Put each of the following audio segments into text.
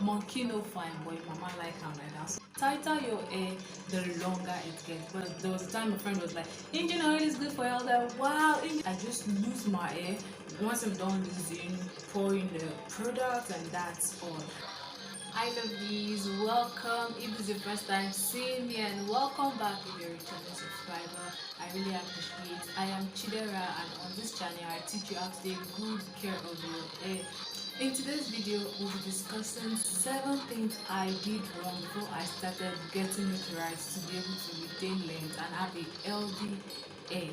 monkey no fine, but your mama like am like that. So tighter your hair, the longer it gets. But there was a time a friend was like, engine oil is good for you. I was like, wow. I just lose my hair. Once I'm done losing, pour in the product, and that's all. Hi lovelies, welcome. If this is your first time seeing me, and welcome back if you're a returning subscriber. I really appreciate it. I am Chidera, and on this channel I teach you how to take good care of your hair. In today's video, we'll be discussing 7 things I did wrong before I started getting it right to be able to retain length and have a healthy hair.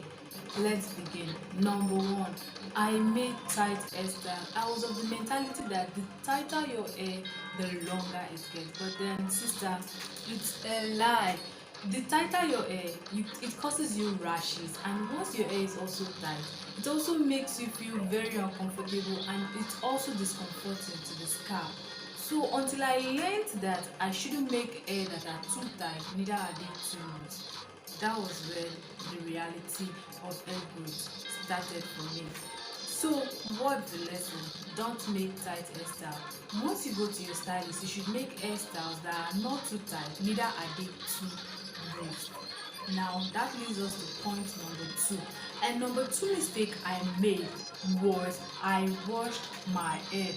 Let's begin. Number 1, I made tight hairstyle. I was of the mentality that the tighter your hair, the longer it gets. But then, sister, it's a lie. The tighter your hair, it causes you rashes, and once your hair is also tight, it also makes you feel very uncomfortable, and it's also discomforting to the scalp. So until I learned that I shouldn't make hair that are too tight, neither are they too loose, that was when the reality of hair growth started for me. So what's the lesson? Don't make tight hairstyle. Once you go to your stylist, you should make hairstyles that are not too tight, neither are they too loose. Now that leads us to point number 2. And number 2 mistake I made was I washed my hair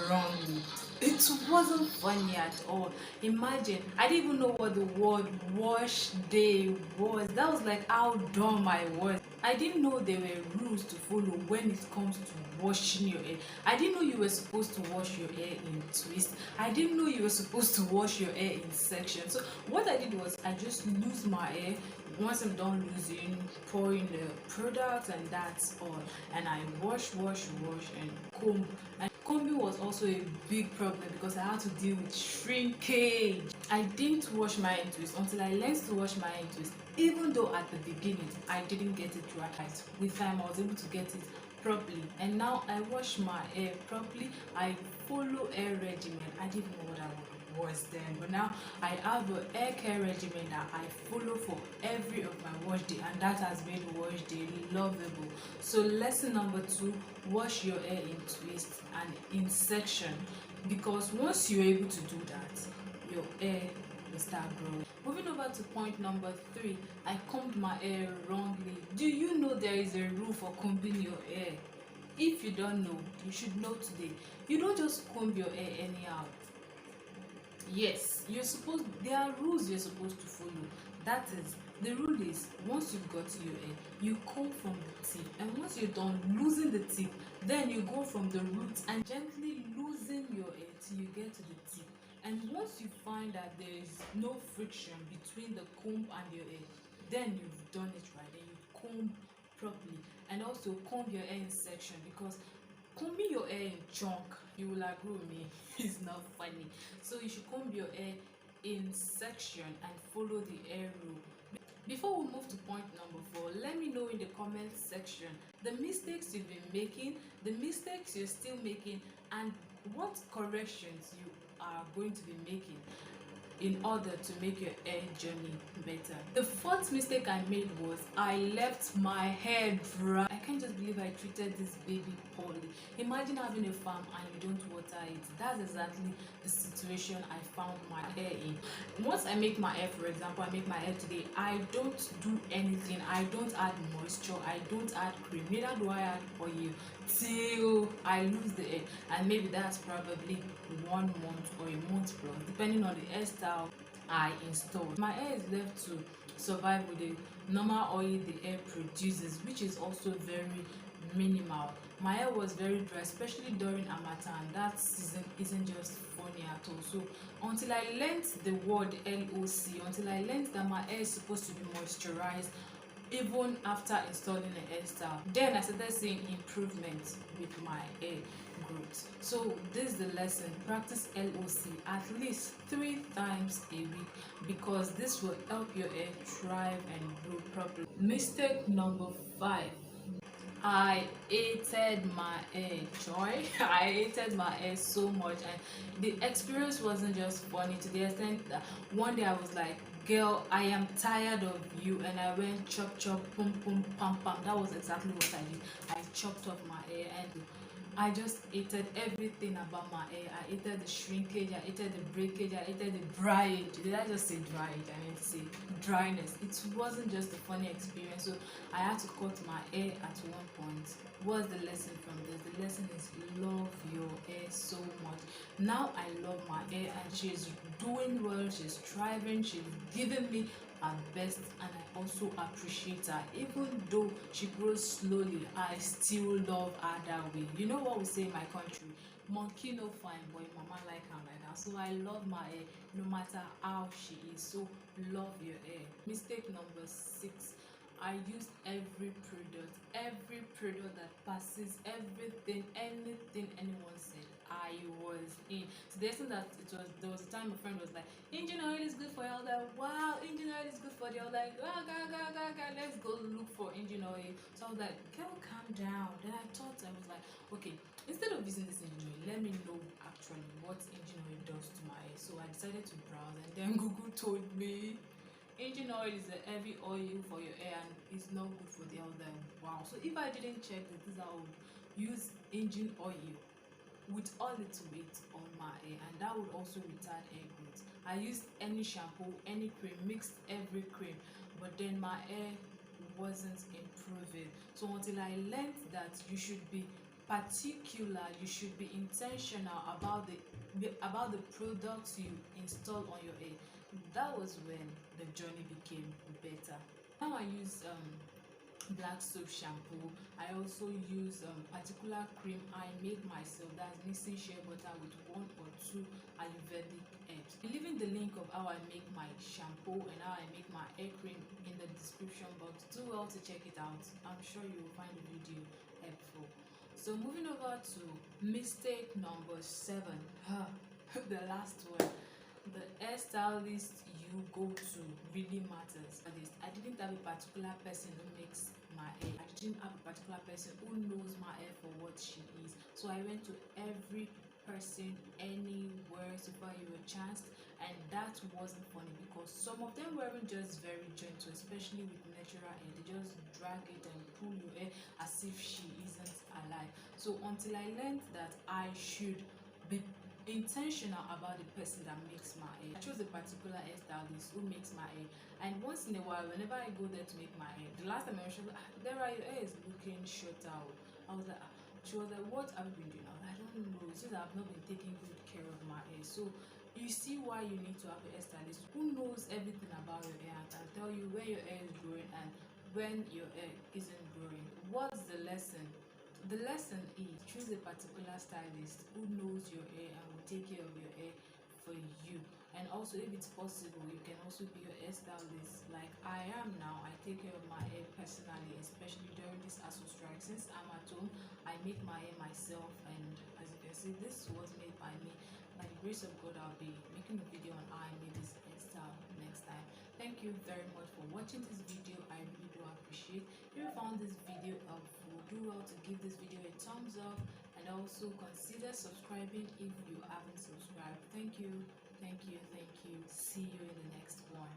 wrongly. It wasn't funny at all. Imagine, I didn't even know what the word wash day was. That was like how dumb I was. I didn't know there were rules to follow when it comes to washing your hair. I didn't know you were supposed to wash your hair in twist. I didn't know you were supposed to wash your hair in section. So what I did was I just lose my hair. Once I'm done losing, pour in the product, and that's all. And I wash, and comb. And combing was also a big problem because I had to deal with shrinkage. I didn't wash my hair twist until I learned to wash my hair twist. Even though at the beginning I didn't get it right, with time I was able to get it properly, and now I wash my hair properly. I follow hair regimen. I didn't know what I was then, but now I have a hair care regimen that I follow for every of my wash day, and that has made wash day lovable. So lesson number 2, wash your hair in twist and in section, because once you're able to do that, your hair will start growing. Moving over to point number 3, I combed my hair wrongly. Do you know there is a rule for combing your hair? If you don't know, you should know today. You don't just comb your hair anyhow. Yes, there are rules you're supposed to follow. That is, the rule is, once you've got to your hair, you comb from the tip, and once you're done losing the tip, then you go from the roots and gently loosen your hair till you get to the tip. And once you find that there is no friction between the comb and your hair, then you've done it right, and you comb properly. And also comb your hair in section, because combing your hair in chunk, you will agree with me, is not funny. So you should comb your hair in section and follow the hair rule. Before we move to point number 4, let me know in the comment section the mistakes you've been making, the mistakes you're still making, and what corrections you are going to be making in order to make your hair journey better. The 4th mistake I made was I left my hair dry. I can't just believe I treated this baby poorly. Imagine having a farm and you don't water it. That's exactly the situation I found my hair in. Once I make my hair, for example, I make my hair today, I don't do anything. I don't add moisture, I don't add cream, neither do I add oil till I lose the hair. And maybe that's probably 1 month or a month plus, depending on the hairstyle I install. My hair is left to survive with the normal oil the hair produces, which is also very minimal. My hair was very dry, especially during Harmattan. That season isn't just funny at all. So until I learned the word LOC, until I learned that my hair is supposed to be moisturized even after installing a hairstyle, then I started seeing improvements with my hair growth. So this is the lesson: practice LOC at least 3 times a week, because this will help your hair thrive and grow properly. Mistake number 5, I hated my hair, joy. I hated my hair so much, and the experience wasn't just funny, to the extent that one day I was like, girl, I am tired of you, and I went chop chop, pum pum pam pam. That was exactly what I did. I chopped off my hair, and I just hated everything about my hair. I hated the shrinkage, I hated the breakage, I hated the dryage. Did I just say dryage? I meant to say dryness. It wasn't just a funny experience. So I had to cut my hair at one point. What's the lesson from this? The lesson is love your hair so much. Now I love my hair and she's doing well, she's thriving, she's giving me her best, and I also appreciate her. Even though she grows slowly, I still love her that way. You know what we say in my country? Monkey no fine, but your mama like her like that. So I love my hair no matter how she is. So love your hair. Mistake number 6. I use every product that passes everything, anything anyone said. I was in. To the extent that there was a time a friend was like, engine oil is good for your health. Like, wow, engine oil is good for your health. Like, let's go look for engine oil. So I was like, girl, calm down. Then I thought, I was like, okay, instead of using this engine oil, let me know actually what engine oil does to my hair. So I decided to browse, and then Google told me engine oil is a heavy oil for your hair and it's not good for the health. Wow. So if I didn't check this, I would use engine oil with all its weight on my hair, and that would also retard hair growth. I used any shampoo, any cream, mixed every cream, but then my hair wasn't improving. So until I learned that you should be particular, you should be intentional about the products you install on your hair, that was when the journey became better. Now I use black soap shampoo. I also use particular cream I make myself, that's mixing shea butter with 1 or 2 ayurvedic herbs. I'm leaving the link of how I make my shampoo and how I make my hair cream in the description box. Do well to check it out. I'm sure you will find the video helpful. So moving over to mistake number 7, the last one. The hairstylist you go to really matters. I didn't have a particular person who makes my hair. I didn't have a particular person who knows my hair for what she is. So I went to every person anywhere so far you were chanced, and that wasn't funny because some of them weren't just very gentle, especially with natural hair. They just drag it and pull your hair as if she isn't alive. So until I learned that I should be intentional about the person that makes my hair, I chose a particular hairstylist who makes my hair, and once in a while whenever I go there to make my hair, the last time I was like, there your hair is looking short out. I was like, she was like, what have you been doing? I don't know, it's just I've not been taking good care of my hair. So you see why you need to have a hairstylist who knows everything about your hair and can tell you when your hair is growing and when your hair isn't growing. What's the lesson? The lesson is choose a particular stylist who knows your hair and will take care of your hair for you. And also, if it's possible, you can also be your hairstylist like I am now. I take care of my hair personally, especially during this ASU strike. Since I'm at home, I make my hair myself, and as you can see, this was made by me. By the grace of God, I'll be making a video on how I made this hairstyle next time. Thank you very much for watching this video. I really do appreciate. If you found this video helpful, do well to give this video a thumbs up, and also consider subscribing if you haven't subscribed. Thank you. See you in the next one.